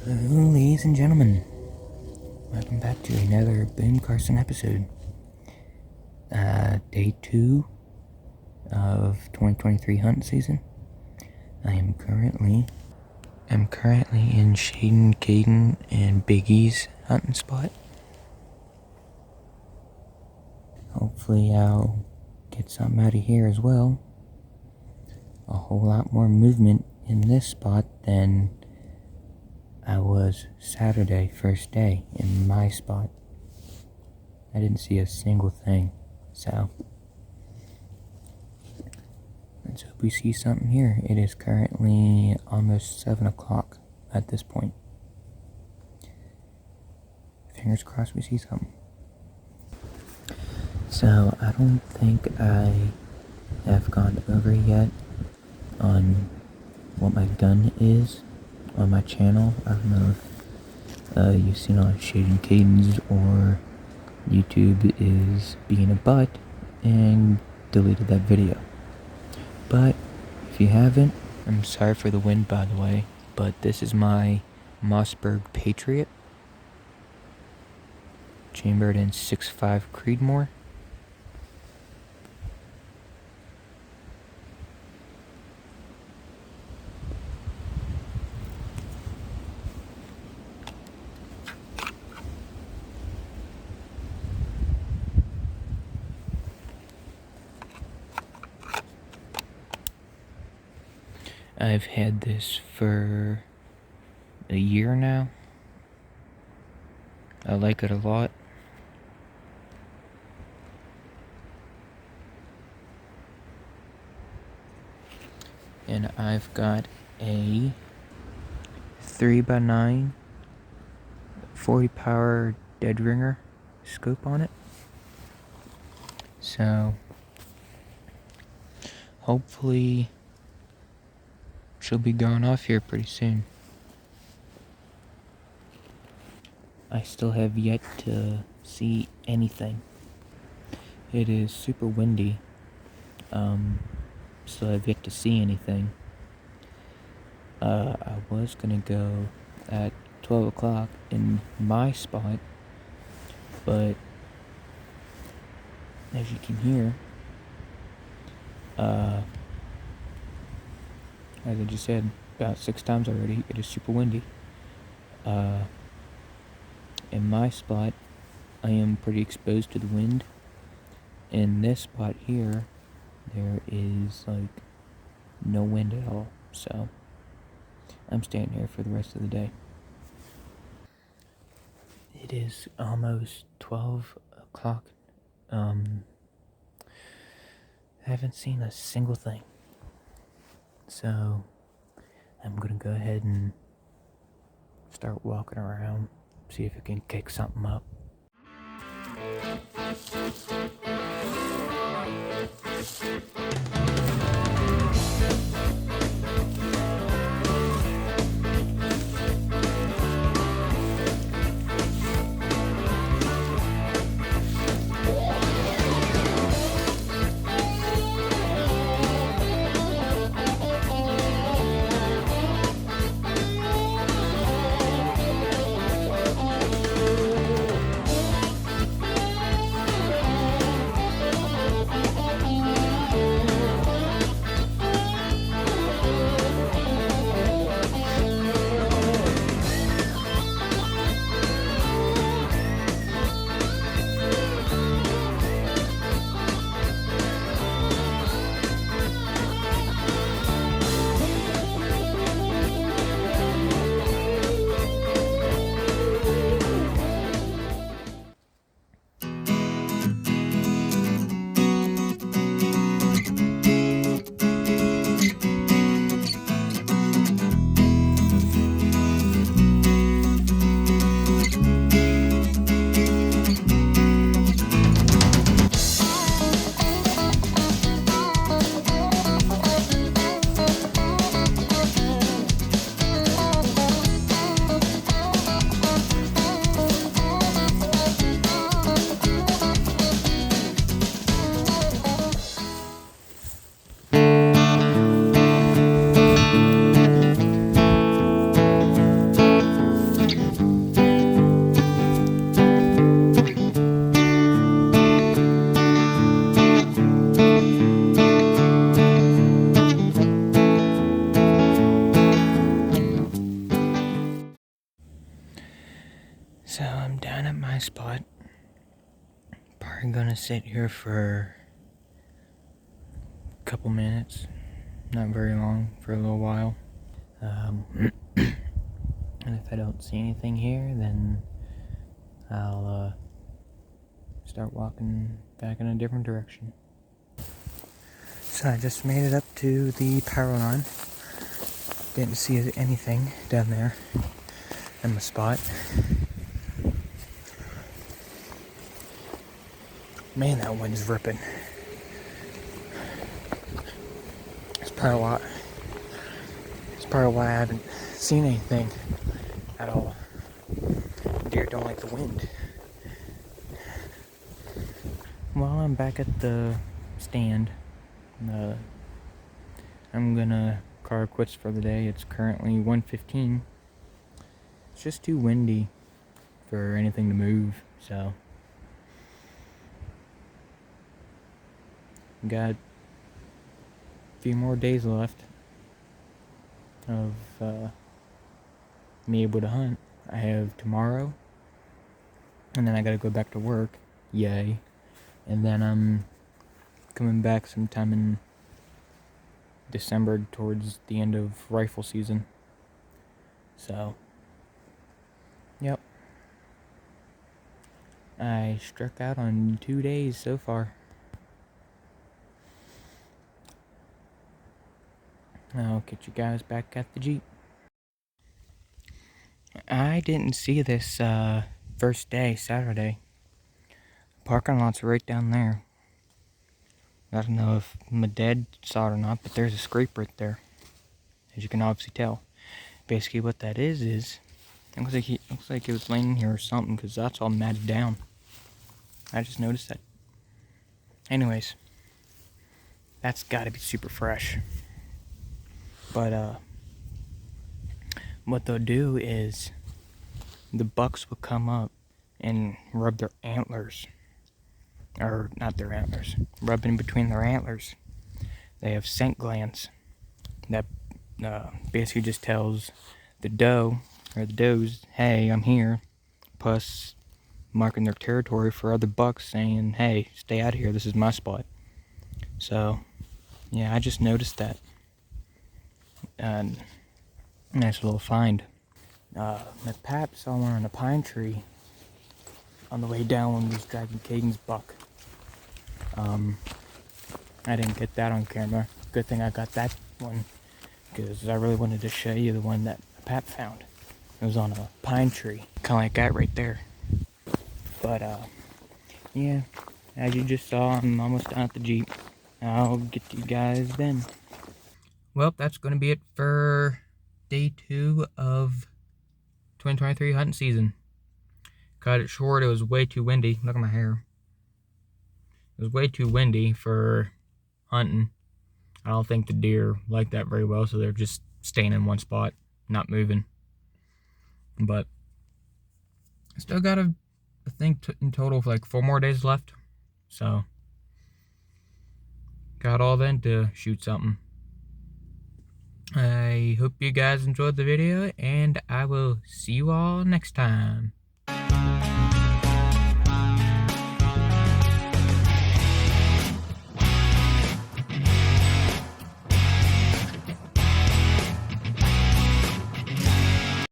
Hello, ladies and gentlemen. Welcome back to another Boone Carson episode. Day 2 of 2023 hunt season. I'm currently in Shaden, Caden, and Big E's hunting spot. Hopefully I'll get something out of here as well. A whole lot more movement in this spot than I was Saturday, first day, in my spot. I didn't see a single thing, so let's hope we see something here. It is currently almost 7 o'clock at this point. Fingers crossed we see something. So, I don't think I have gone over yet on what my gun is on my channel. I don't know if you've seen on Shaden Cadence or YouTube is being a butt and deleted that video. But if you haven't, I'm sorry for the wind, by the way, but this is my Mossberg Patriot, chambered in 6.5 Creedmoor. I've had this for a year now. I like it a lot. And I've got a 3x9 40 power dead ringer scope on it. So hopefully she'll be going off here pretty soon. I still have yet to see anything. It is super windy. Still have yet to see anything. I was gonna go at 12 o'clock in my spot, but as you can hear, as I just said about 6 times already, it is super windy. In my spot, I am pretty exposed to the wind. In this spot here, there is like no wind at all, so I'm staying here for the rest of the day. It is almost 12 o'clock. I haven't seen a single thing. So I'm gonna go ahead and start walking around, see if I can kick something up. down at my spot. Probably gonna sit here for a couple minutes. Not very long, for a little while. And if I don't see anything here, then I'll start walking back in a different direction. So I just made it up to the power line. Didn't see anything down there in my spot. Man, that wind's ripping. It's probably why I haven't seen anything at all. Deer don't like the wind. Well, I'm back at the stand. I'm gonna call it quits for the day. It's currently 1:15. It's just too windy for anything to move, so got a few more days left of me able to hunt. I have tomorrow, and then I gotta go back to work. Yay. And then I'm coming back sometime in December towards the end of rifle season. So, yep. I struck out on 2 days so far. I'll get you guys back at the Jeep. I didn't see this first day, Saturday. Parking lot's right down there. I don't know if my dad saw it or not, but there's a scrape right there, as you can obviously tell. Basically what that is it looks like it was laying here or something, because that's all matted down. I just noticed that. Anyways, that's gotta be super fresh. But what they'll do is the bucks will come up and rub their antlers, or not their antlers, rub in between their antlers. They have scent glands that basically just tells the doe or the does, hey, I'm here, plus marking their territory for other bucks, saying, hey, stay out of here, this is my spot. So yeah, I just noticed that. Nice little find. My pap saw one on a pine tree on the way down when he was dragging Caden's buck. I didn't get that on camera. Good thing I got that one, because I really wanted to show you the one that pap found. It was on a pine tree, kind of like that right there. But yeah, as you just saw, I'm almost done at the Jeep. I'll get to you guys then. Well, that's going to be it for day 2 of 2023 hunting season. Cut it short. It was way too windy. Look at my hair. It was way too windy for hunting. I don't think the deer like that very well, so they're just staying in one spot, not moving. But I still got I think in total of like 4 more days left. So got all then to shoot something. I hope you guys enjoyed the video, and I will see you all next time.